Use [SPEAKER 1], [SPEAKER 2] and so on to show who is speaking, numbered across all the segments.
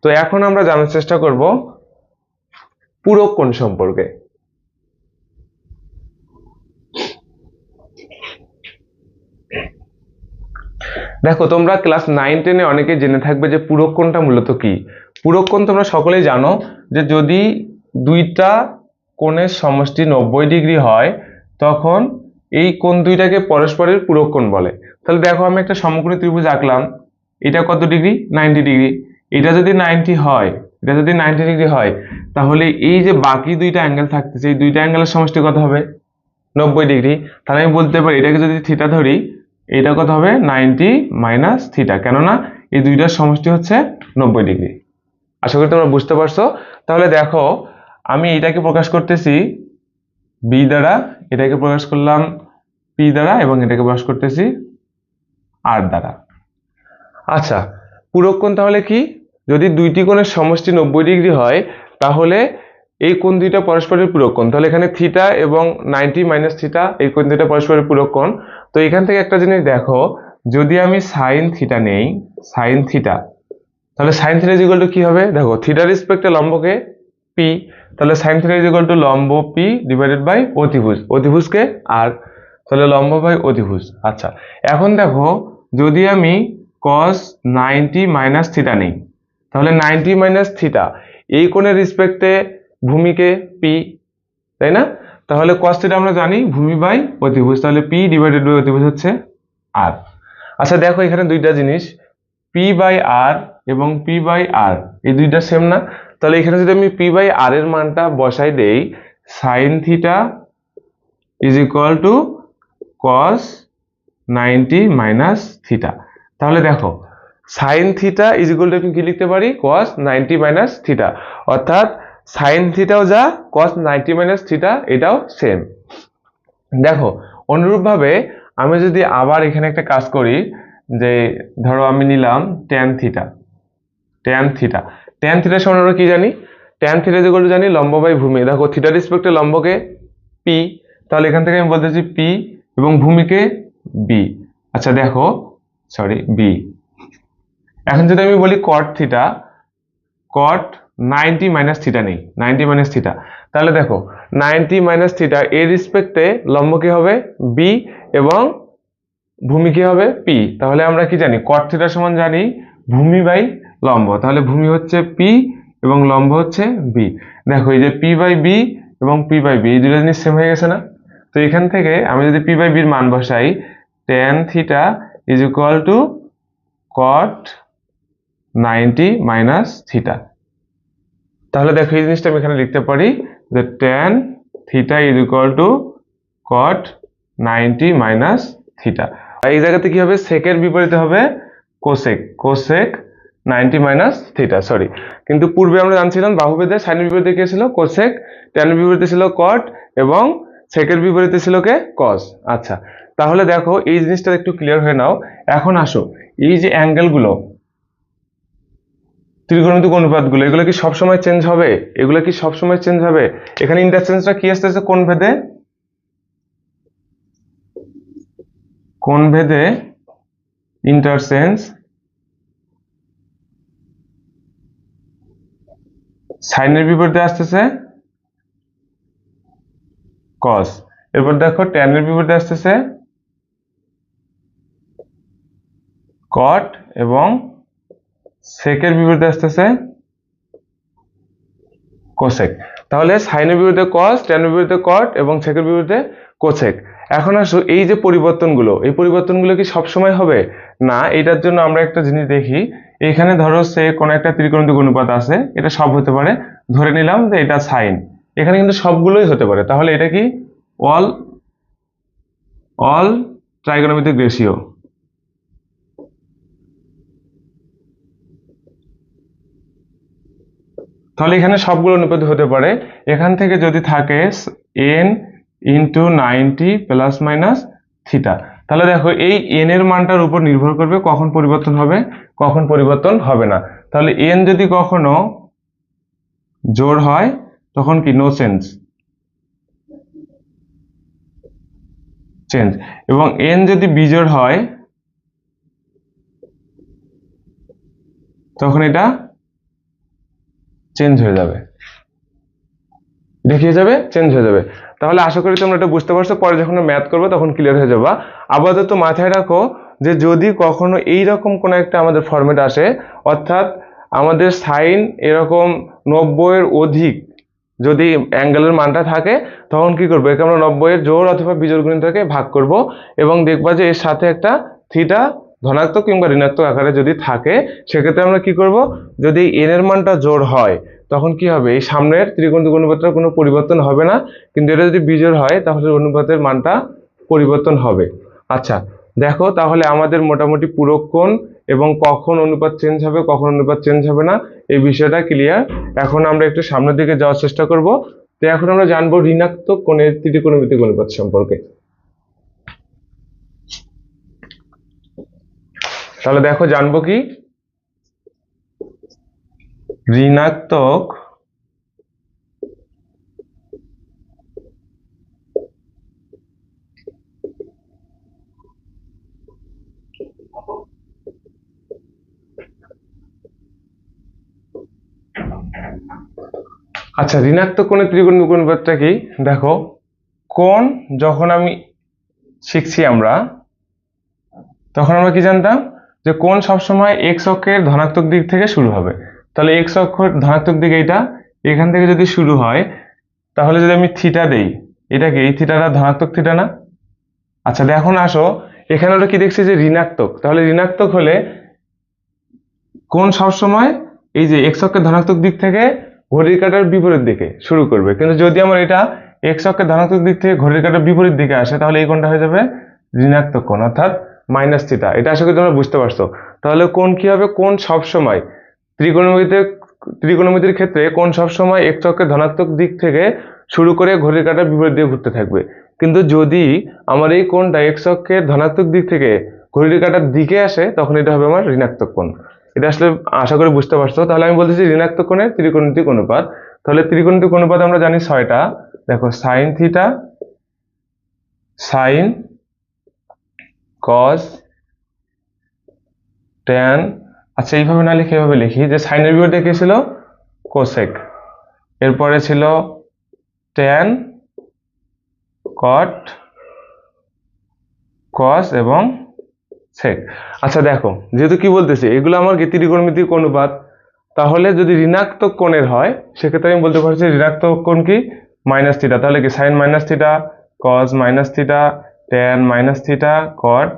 [SPEAKER 1] তো এখন আমরা জানার চেষ্টা করব পূরক কোণ সম্পর্কে। দেখো তোমরা ক্লাস 9-10-এ অনেকে জেনে থাকবে যে পূরক কোণটা মূলত কি। পূরক কোণ তোমরা সকলেই জানো যে যদি দুইটা কোণের সমষ্টি 90 ডিগ্রি হয় তখন এই কোণ দুইটাকে পরস্পরের পূরক কোণ বলে। তাহলে দেখো আমি একটা সমকোণী ত্রিভুজ আঁকলাম, এটা কত ডিগ্রি? 90 ডিগ্রি। এটা যদি 90 হয়, এটা যদি 90 ডিগ্রি হয়, তাহলে এই যে বাকি দুইটা অ্যাঙ্গেল থাকতেছে এই দুইটা অ্যাঙ্গেলের সমষ্টি কত হবে? 90 ডিগ্রি। তাহলে আমি বলতে পারি এটাকে যদি থিটা ধরি, এটা কত হবে? 90 মাইনাস থিটা, কেননা এই দুইটার সমষ্টি হচ্ছে 90 ডিগ্রি। আশা করি তোমরা বুঝতে পারছো। তাহলে দেখো আমি এটাকে প্রকাশ করতেছি বি দ্বারা, এটাকে প্রকাশ করলাম পি দ্বারা, এবং এটাকে প্রকাশ করতেছি আর দ্বারা। আচ্ছা, পূরক কোণ তাহলে কি? যদি দুইটি কোণের সমষ্টি 90 ডিগ্রি হয় তাহলে এই কোণ দুইটা পরস্পরের পূরক কোণ। তাহলে এখানে থিটা এবং 90 মাইনাস থিটা, এই কোণ দুইটা পরস্পরের পূরক কোণ। তো এখান থেকে একটা জিনিস দেখো, যদি আমি সাইন থিটা নেই, সাইন থিটা, তাহলে সাইন থিটা ইকুয়াল টু কি হবে? দেখো থিটার রেসপেক্টে লম্বকে পি, তাহলে সাইন থিটা ইকুয়াল টু লম্ব পি ডিভাইডেড বাই অতিভুজ, অতিভুজকে আর, তাহলে লম্ব বাই অতিভুজ। আচ্ছা, এখন দেখো যদি আমি cos 90 মাইনাস থিটা নেই, তাহলে 90 মাইনাস থিটা এই কোণের রেসপেক্টে ভূমিকে পি, তাই না? তাহলে cos থিটা আমরা জানি ভূমি বাই অতিভুজ, তাহলে পি ডিভাইডেড বাই অতিভুজ হচ্ছে আর। আচ্ছা দেখো এখানে দুইটা জিনিস, পি বাই আর এবং পি বাই আর, এই দুইটা সেম না? তাহলে এখানে যদি আমি পি বাই আর এর মানটা বসাই দেই, sine theta is equal two cos 90 minus theta. তাহলে দেখো sine theta is equal two আমি কি লিখতে পারি? cos 90 মাইনাস থিটা, অর্থাৎ সাইন থিটাও যা cos 90 মাইনাস থিটা এটাও সেম। দেখো অনুরূপভাবে আমি যদি আবার এখানে একটা কাজ করি, যে ধরো আমি নিলাম tan theta, tan theta, tan থিটার সমান আমরা কি জানি? tan theta is equal two জানি লম্ব বাই ভূমি। দেখো থিটার রেসপেক্টে লম্বকে পি, তাহলে এখান থেকে আমি বলতেছি পি এবং ভূমিকে বি। আচ্ছা দেখো সরি বি। এখন যদি আমি বলি cot theta, cot 90 minus theta নেই, 90 মাইনাস থিটা, তাহলে দেখো 90 মাইনাস থিটা এর রেসপেক্টে লম্ব কি হবে? বি এবং ভূমি কি হবে? পি। তাহলে আমরা কি জানি? cot থিটা সমান জানি ভূমি বাই লম্ব, তাহলে ভূমি হচ্ছে পি এবং লম্ব হচ্ছে বি। দেখো এই যে পি বাই বি এবং পি বাই বি এই দুটো জিনিস সেম হয়ে গেছে না? তো এখান থেকে আমি যদি পি বাই বির মান বসাই, tan theta is equal two cot 90 minus theta. তাহলে দেখো এই জিনিসটা আমি এখানে লিখতে পারি যে tan theta is equal two cot 90 minus theta. এই জায়গাতে কি হবে? সেকের বিপরীতে হবে cosec, cosec 90 minus theta, sorry. কিন্তু পূর্বে আমরা জানছিলাম বাহুভেদে সাইনের বিপরীতে কি ছিল? কোসেক, ট্যানের বিপরীতে ছিল cot এবং সেকের বিপরীতে ছিল কে? cos। আচ্ছা তাহলে দেখো এই জিনিসটা একটু ক্লিয়ার হয়ে নাও। এখন আসো এই যে অ্যাঙ্গেলগুলো, ত্রিকোণমিতিক অনুপাতগুলো, এগুলো কি সবসময় চেঞ্জ হবে? এগুলো কি সবসময় চেঞ্জ হবে? এখানে ইন্টারচেঞ্জটা কি আসতেছে? কোণ ভেদে, কোণ ভেদে ইন্টারচেঞ্জ, সাইনের বিপরীতে আসতেছে cos, এরপর দেখো ট্যানের বিপরীতে আসতেছে cot এবং সেকের বিপরীতে আসতেছে কোসেক। তাহলে সাইনের বিপরীতে cos, ট্যানের বিপরীতে cot এবং সেকের বিপরীতে কোসেক। এখন আসো এই যে পরিবর্তনগুলো, এই পরিবর্তনগুলো কি সবসময় হবে? না, এটার জন্য আমরা একটা জিনিস দেখি। এখানে ধরো সে কোন একটা ত্রিকোণমিতিক অনুপাত আছে, এটা সব হতে পারে, ধরে নিলাম যে এটা সাইন, এখানে কিন্তু সবগুলোই হতে পারে, তাহলে এটা কি? All trigonometric ratio. তাহলে এখানে সবগুলো অনুপাত হতে পারে। এখান থেকে যদি থাকে n into 90 plus minus theta, তাহলে দেখো এই n এর মানটার উপর নির্ভর করবে কখন পরিবর্তন হবে, কখন পরিবর্তন হবে না। তাহলে n যদি কখনো জোড় হয় তখন কি? No change, change. এবং n যদি বিজোড় হয় তখন এটা চেঞ্জ হয়ে যাবে, এটা কি হয়ে যাবে, চেঞ্জ হয়ে যাবে। তাহলে আশা করি তোমরা এটা বুঝতে পারছো, পরে যখন ম্যাথ করবো তখন ক্লিয়ার হয়ে যাবে। আপাতত মাথায় রাখো যে যদি কখনো এইরকম কোনো একটা আমাদের ফরম্যাট আসে, অর্থাৎ আমাদের সাইন এরকম 90 এর অধিক যদি অ্যাঙ্গেলের মানটা থাকে, তখন কি করবো, একে আমরা 90 এর জোড় অথবা বিজোড় গুণিতকে ভাগ করব, এবং দেখবা যে এর সাথে একটা থিটা ধনাত্মক কিংবা ঋণাত্মক আকারে যদি থাকে, সেক্ষেত্রে আমরা কি করব, যদি এন এর মানটা জোড় হয় তখন কি হবে, এই সামনের ত্রিকোণমিতিক অনুপাতের কোনো পরিবর্তন হবে না, কিন্তু এটা যদি বিজোড় হয় তাহলে অনুপাতের মানটা পরিবর্তন হবে। আচ্ছা দেখো, তাহলে আমাদের মোটামুটি পূরক কোণ এবং কখন অনুপাত চেঞ্জ হবে কখন অনুপাত চেঞ্জ হবে না এই বিষয়টা ক্লিয়ার। এখন আমরা একটু সামনের দিকে যাওয়ার চেষ্টা করব। তো এখন আমরা জানবো ঋণাত্মক কোণের ত্রিকোণমিতিক অনুপাত সম্পর্কে। তাহলে দেখো জানবো কি, ঋণাত্মক আচ্ছা ঋণাত্মক কোণের ত্রিকোণমিতিক অনুপাতটা কি, দেখো কোণ যখন আমি শিখছি আমরা, তখন আমরা কি জানতাম যে কোণ সবসময় এক্স অক্ষের ধনাত্মক দিক থেকে শুরু হবে। তাহলে এক্স অক্ষের ধনাত্মক দিক এইটা, এখান থেকে যদি শুরু হয়, তাহলে যদি আমি থিটা দেই, এটা কি, এই থিটাটা ধনাত্মক থিটা না? আচ্ছা এখন আসো, এখানে আমরা কি দেখছি যে ঋণাত্মক, তাহলে ঋণাত্মক হলে কোণ সবসময় এই যে এক্স অক্ষের ধনাত্মক দিক থেকে ঘড়ির কাঁটার বিপরীত দিকে শুরু করবে। কিন্তু যদি আমার এটা এক্স অক্ষের ধনাত্মক দিক থেকে ঘড়ির কাঁটার বিপরীত দিকে আসে, তাহলে এই কোণটা হয়ে যাবে ঋণাত্মক কোণ, অর্থাৎ মাইনাস থিটা। এটা আশা করি তোমরা বুঝতে পারছো। তাহলে কোণ কি হবে, কোণ সবসময় ত্রিকোণমিতির ক্ষেত্রে কোণ সবসময় এক্স অক্ষের ধনাত্মক দিক থেকে শুরু করে ঘড়ির কাঁটার বিপরীত দিকে ঘুরতে থাকবে। কিন্তু যদি আমার এই কোণটা এক্স অক্ষের ধনাত্মক দিক থেকে ঘড়ির কাঁটার দিকে আসে, তখন এটা হবে আমার ঋণাত্মক কোণ। এটা আসলে আশা করি বুঝতে পারছো। তাহলে আমি বলতেছি ঋণাত্মক কোণের ত্রিকোণমিতিক অনুপাত। তাহলে ত্রিকোণমিতিক অনুপাত আমরা জানি 6টা। দেখো সাইন থিটা, সাইন, কস, ট্যান। আচ্ছা এইভাবে না লিখে এভাবে লিখি যে সাইনের বিপরীতে কি ছিল, কোসেক, এরপরে ছিল ট্যান, কট, কস এবং সেক। আচ্ছা দেখো, যেহেতু কি বলতেছি এগুলো আমার কি ত্রিকোণমিতিক অনুপাত, তাহলে যদি ঋণাত্মক কোণের হয় সেক্ষেত্রে আমি বলতে পারছি ঋণাত্মক কোণ কি, মাইনাস থিটা। তাহলে কি sine minus theta, cos minus theta, tan minus theta, cot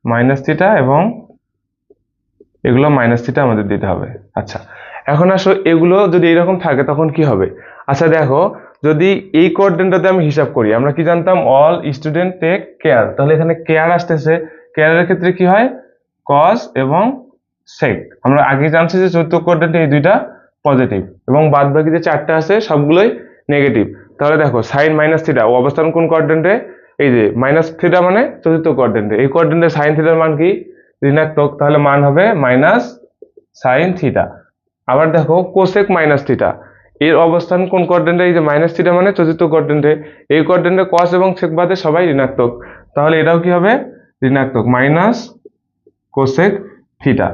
[SPEAKER 1] minus theta, এবং এগুলো মাইনাস থিটা আমাদের দিতে হবে। আচ্ছা এখন আসো, এগুলো যদি এরকম থাকে তখন কি হবে। আচ্ছা দেখো, যদি এই কোঅর্ডিনেটটাতে আমি হিসাব করি, আমরা কি জানতাম, অল স্টুডেন্ট টেক কেয়ার, তাহলে এখানে কেয়ার আসতেছে, কেয়ারের ক্ষেত্রে কি হয়, কস এবং সেক। আমরা আগে জানছি যে চতুর্থ কোঅর্ডিনেটে এই দুইটা পজিটিভ এবং বাদ বাকি যে 4টা আছে সবগুলোই নেগেটিভ। তাহলে দেখো সাইন মাইনাস থিটা অবস্থান কোন কোঅর্ডিনেটে, এই যে মাইনাস থিটা মানে চতুর্থ কোঅর্ডিনেটে, এই কোঅর্ডিনেটে সাইন থিটার মান কি, ঋণাত্মক, তাহলে মান হবে মাইনাস সাইন থিটা। আবার দেখো কোসেক মাইনাস থিটা, এর অবস্থান কোন কোঅর্ডিনেটে, এই যে মাইনাস থিটা মানে চতুর্থ কোঅর্ডিনেটে, এই কোঅর্ডিনেটে কস এবং সেক বাদে সবাই ঋণাত্মক, তাহলে এটাও কি হবে, ঋণাত্মক, মাইনাস কোসেক থিটা।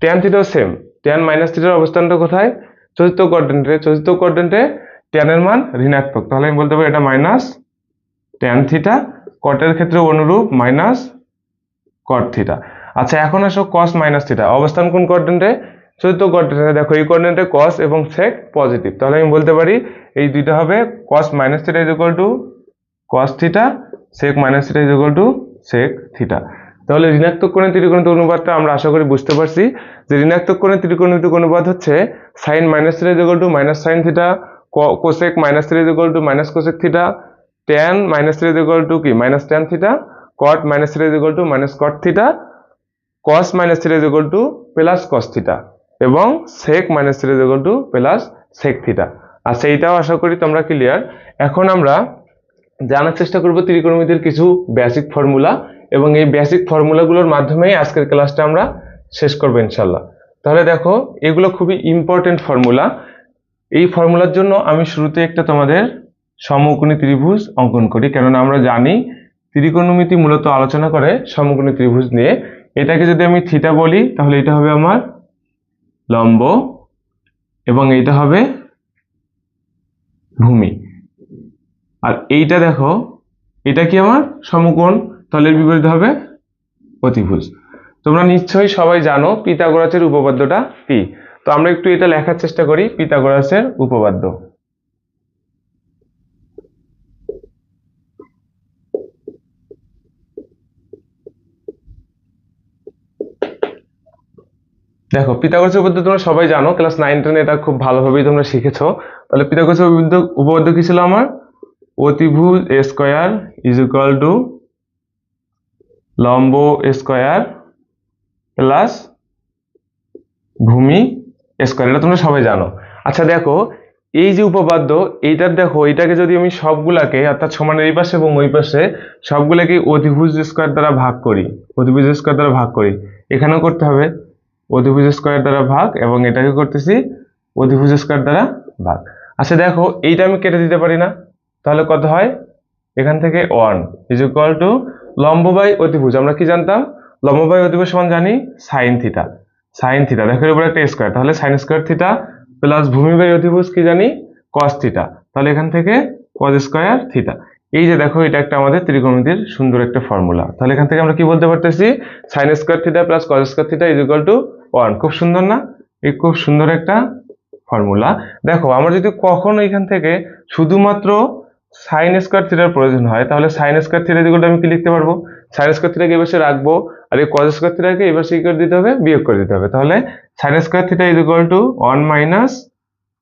[SPEAKER 1] ট্যান থিটাও সেম, ট্যান মাইনাস থিটার অবস্থানটা কোথায়, চতুর্থ কোঅর্ডিনেটে, চতুর্থ কোঅর্ডিনেটে ট্যানের মান ঋণাত্মক, তাহলে আমি বলতে পারি এটা মাইনাস ট্যান থিটা। কটের ক্ষেত্রে অনুরূপ, মাইনাস কট থিটা। আচ্ছা এখন আসো কস মাইনাস থিটা, অবস্থান কোন কোঅর্ডিনেটে, চতুর্থ কোঅর্ডিনেটে। দেখো এই কোঅর্ডিনেটে কস এবং সেক পজিটিভ, তাহলে আমি বলতে পারি এই দুইটা হবে cos minus theta is equal to cos theta, sec minus theta is equal to sec theta. তাহলে ঋণাত্মক কোণের ত্রিকোণমিতিক অনুপাতটা আমরা আশা করি বুঝতে পারছি যে ঋণাত্মক কোণের ত্রিকোণমিতিক অনুপাত হচ্ছে sine minus theta is equal to minus sine theta, cosec minus theta is equal to minus cosec theta, tan minus theta is equal to কি, minus tan theta, cot minus theta is equal to minus cot theta, cos minus theta is equal to plus cos theta, এবং sec minus theta is equal to plus sec theta. আচ্ছা এইটাও আশা করি তোমরা clear. এখন আমরা জানার চেষ্টা করব ত্রিকোণমিতির কিছু বেসিক ফর্মুলা, এবং এই বেসিক ফর্মুলাগুলোর মাধ্যমেই আজকের ক্লাসটা আমরা শেষ করব ইনশাল্লাহ। তাহলে দেখো এগুলো খুবই ইম্পর্টেন্ট ফর্মুলা। এই ফর্মুলার জন্য আমি শুরুতে একটা তোমাদের সমকোণী ত্রিভুজ অঙ্কন করি, কেননা আমরা জানি ত্রিকোণমিতি মূলত আলোচনা করে সমকোণী ত্রিভুজ নিয়ে। এটাকে যদি আমি থিটা বলি তাহলে এটা হবে আমার লম্ব এবং এটা হবে ভূমি। আর এইটা দেখো, এটা কি আমার সমকোণ, তাহলে এর বিপরীত হবে অতিভুজ। তোমরা নিশ্চয়ই সবাই জানো পিথাগোরাসের উপপাদ্যটা কি। তো আমরা একটু এটা লেখার চেষ্টা করি, পিথাগোরাসের উপপাদ্য। দেখো পিথাগোরাসের উপপাদ্য তোমরা সবাই জানো, ক্লাস 9-10 এটা খুব ভালোভাবেই তোমরা শিখেছো। তাহলে পিথাগোরাসের উপপাদ্য কি ছিল আমার? অতিভুজ এ স্কয়ার ইজ ইকুয়াল টু লম্ব স্কয়ার প্লাস ভূমি স্কয়ার, এটা তোমরা সবাই জানো। আচ্ছা দেখো, এই যে উপপাদ্য, এইটার দেখো, এইটাকে যদি আমি সবগুলাকে অর্থাৎ সমানের এই পাশে এবং ওই পাশে সবগুলাকে অতিভুজ স্কয়ার দ্বারা ভাগ করি, অতিভুজ স্কয়ার দ্বারা ভাগ করি, এখানেও করতে হবে অতিভুজ স্কয়ার দ্বারা ভাগ, এবং এটাকে করতেছি অতিভুজ স্কয়ার দ্বারা ভাগ। আচ্ছা দেখো, এইটা আমি কেটে দিতে পারি না, তাহলে কত হয়? এখান থেকে 1 ইজ ইকুয়াল টু লম্ব বাই অতিভুজ, আমরা কি জানতাম? লম্ব বাই অতিভুজ সমান জানি সাইন থিটা। সাইন থিটা দেখো এর উপরে একটা স্কয়ার, তাহলে সাইন স্কয়ার থিটা প্লাস ভূমি বাই অতিভুজ কি জানি? কস থিটা, তাহলে এখান থেকে কস স্কয়ার থিটা। এই যে দেখো, এটা একটা আমাদের ত্রিকোণমিতির সুন্দর একটা ফর্মুলা। তাহলে এখান থেকে আমরা কি বলতে পারতেছি? Sine square theta plus cos square theta is equal to 1। খুব সুন্দর না? এই খুব সুন্দর একটা ফর্মুলা। দেখো আমরা যদি কখনো এখান থেকে শুধুমাত্র সাইন স্কয়ার থিটার প্রয়োজন হয়, তাহলে sine square theta equal to আমি কি লিখতে পারবো? সাইন স্কয়ার থিটাকে এই পাশে রাখবো, আর এই কস স্কয়ার থিটাকে এই পাশে কি করে দিতে হবে? বিয়োগ করে দিতে হবে। তাহলে sine square theta is equal to 1 minus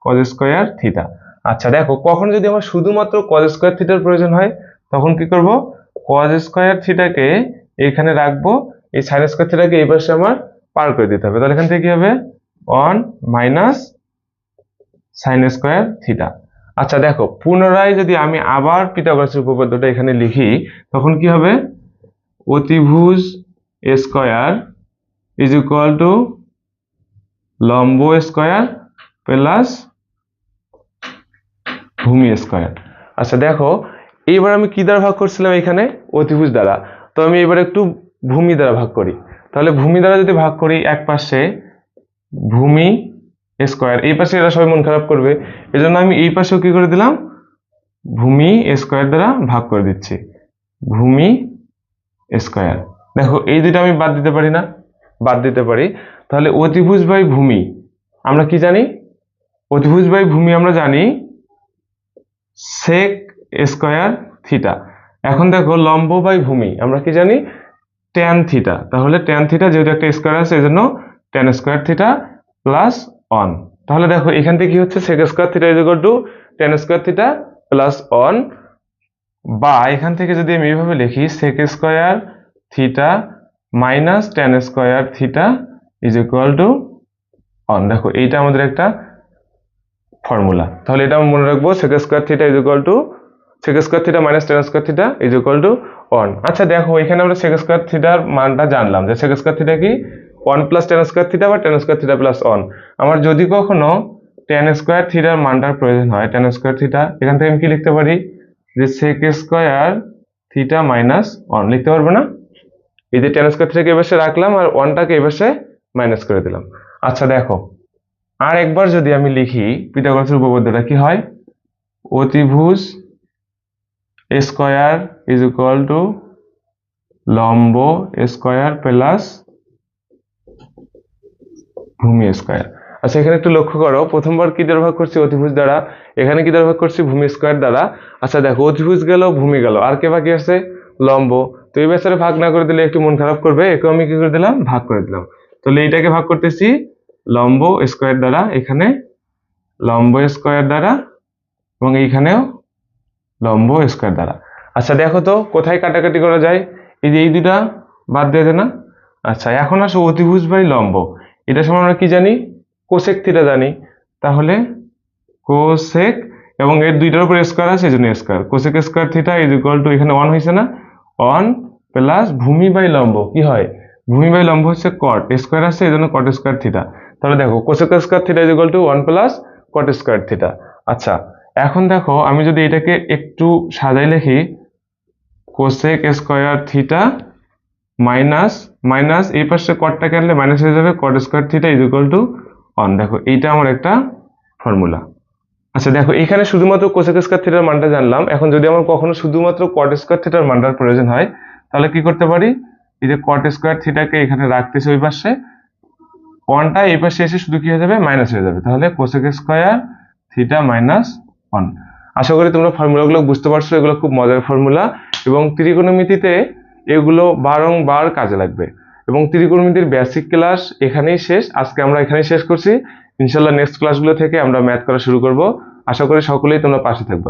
[SPEAKER 1] cos square theta. আচ্ছা দেখো, কখন যদি আমার শুধুমাত্র কস স্কয়ার থিটার প্রয়োজন হয়, তখন কি করব? কস স্কয়ার থিটাকে এইখানে রাখবো, এই সাইন স্কয়ার থিটাকে এই পাশে আমার পার করে দিতে হবে। তাহলে এখান থেকে কি হবে? 1 মাইনাস সাইন স্কয়ার থিটা। আচ্ছা দেখো, পুনরায় যদি আমি আবার পিথাগোরাসের উপপাদ্যটা এখানে লিখি, তখন কি হবে? অতিভুজ স্কয়ার ইজ ইকুয়াল টু লম্ব স্কয়ার প্লাস ভূমি স্কয়ার। আচ্ছা দেখো, এইবার আমি কি দ্বারা ভাগ করছিলাম? এখানে অতিভুজ দ্বারা। তো আমি এবার একটু ভূমি দ্বারা ভাগ করি। তাহলে ভূমি দ্বারা যদি ভাগ করি, এক পাশে ভূমি স্কয়ার, এই পাশে এরা সবাই মন খারাপ করবে, এজন্য আমি এই পাশেও কি করে দিলাম? ভূমি স্কয়ার দ্বারা ভাগ করে দিচ্ছি, ভূমি স্কয়ার। দেখো এই দুটো আমি বাদ দিতে পারি না? বাদ দিতে পারি। তাহলে অতিভুজ বাই ভূমি আমরা কি জানি? অতিভুজ বাই ভূমি আমরা জানি সেক স্কয়ার থিটা। এখন দেখো লম্ব বাই ভূমি আমরা কি জানি? Tan theta. তাহলে ট্যান থিটা যেহেতু একটা স্কয়ার আছে, এজন্য ট্যান স্কয়ার থিটা প্লাস 1। তাহলে দেখো এখান থেকে কি হচ্ছে? Sec square theta is equal to tan square theta plus 1, বা এখান থেকে যদি আমি এইভাবে লিখি sec square theta minus tan square theta is equal to 1। দেখো এইটা আমাদের একটা ফর্মুলা। তাহলে এটা আমরা মনে রাখবো, sec square theta is equal to sec square theta minus tan square theta is equal to 1। আচ্ছা দেখো, এখানে আমরা সেক স্কয়ার থিটার মানটা জানলাম, যে সেক স্কয়ার থিটা কি 1 প্লাস ট্যান স্কয়ার থিটা বা ট্যান স্কয়ার থিটা প্লাস 1। আমার যদি কখনো ট্যান স্কয়ার থিটার মানটার প্রয়োজন হয়, ট্যান স্কয়ার থিটা, এখান থেকে আমি কি লিখতে পারি? যে সেক স্কয়ার থিটা মাইনাস 1 লিখতে পারবো না? এই যে ট্যান স্কয়ার থিটাকে এপাশে রাখলাম আর 1টাকে এপাশে মাইনাস করে দিলাম। আচ্ছা দেখো, আর একবার যদি আমি লিখি পিথাগোরাসের উপপাদ্যটা কি হয়? অতিভুজ স্কয়ার ইজ ইকুয়াল টু লম্ব স্কয়ার প্লাস ভূমি স্কয়ার। আচ্ছা এখানে একটু লক্ষ্য করো, প্রথমবার কি দ্বারা ভাগ করছি? অতিভুজ দ্বারা। এখানে কি দ্বারা ভাগ করছি? ভূমি স্কয়ার দ্বারা। আচ্ছা দেখো, অতিভুজ গেল, ভূমি গেল, আর কে বাকি আছে? লম্ব। তো এই বেচারে ভাগ না করে দিলে একটু মন খারাপ করবে, একে আমি কি করে দিলাম? ভাগ করে দিলাম। তাহলে এইটাকে ভাগ করতেছি লম্ব স্কয়ার দ্বারা, এখানে লম্ব স্কয়ার দ্বারা, এবং এইখানেও লম্ব স্কয়ার দ্বারা। আচ্ছা দেখো তো কোথায় কাটাকাটি করা যায়? এই যে এই দুটা বাদ দিয়ে দেয় না? আচ্ছা এখন আসো অতিভুজ বাই লম্ব। এটা সময় আমরা কি জানি? কোসেক থিটা জানি। তাহলে কোসেক, এবং এর দুইটার উপর স্কয়ার আছে, এজন্য square. Cosec square theta is equal two, এখানে 1 হয়েছে না? 1 প্লাস ভূমি বাই লম্ব কি হয়? ভূমি বাই লম্ব হচ্ছে কট, স্কয়ার আছে এজন্য কট স্কয়ার থিটা। তাহলে দেখো cosec square theta is equal to 1 plus cot square theta. আচ্ছা এখন দেখো, আমি যদি এটাকে একটু সাজাই লিখি, cosec square theta minus minus এই পাশে কটটাকে আনলে মাইনাস হয়ে যাবে, কট square theta is equal to 1। দেখো এইটা আমার একটা ফর্মুলা। আচ্ছা দেখো, এখানে শুধুমাত্র কোসেক স্কয়ার থিটার মানটা জানলাম। এখন যদি আমার কখনো শুধুমাত্র কট স্কয়ার থিটার মানটার প্রয়োজন হয়, তাহলে কি করতে পারি? এই যে কট স্কয়ার থিটাকে এখানে রাখতেছি ওই পাশে, ওয়ানটা এই পাশে এসে শুধু কি হয়ে যাবে, মাইনাস হয়ে যাবে। তাহলে কোসেক স্কয়ার থিটা মাইনাস 1। আশা করি তোমরা ফর্মুলাগুলো বুঝতে পারছো। এগুলো খুব মজার ফর্মুলা এবং ত্রিকোণমিতিতে এগুলো বারংবার কাজে লাগবে। এবং ত্রিকোণমিতির বেসিক ক্লাস এখানেই শেষ। আজকে আমরা এখানেই শেষ করছি। ইনশাল্লাহ নেক্সট ক্লাসগুলো থেকে আমরা ম্যাথ করা শুরু করব। আশা করি সকলেই তোমরা পাশে থাকবে।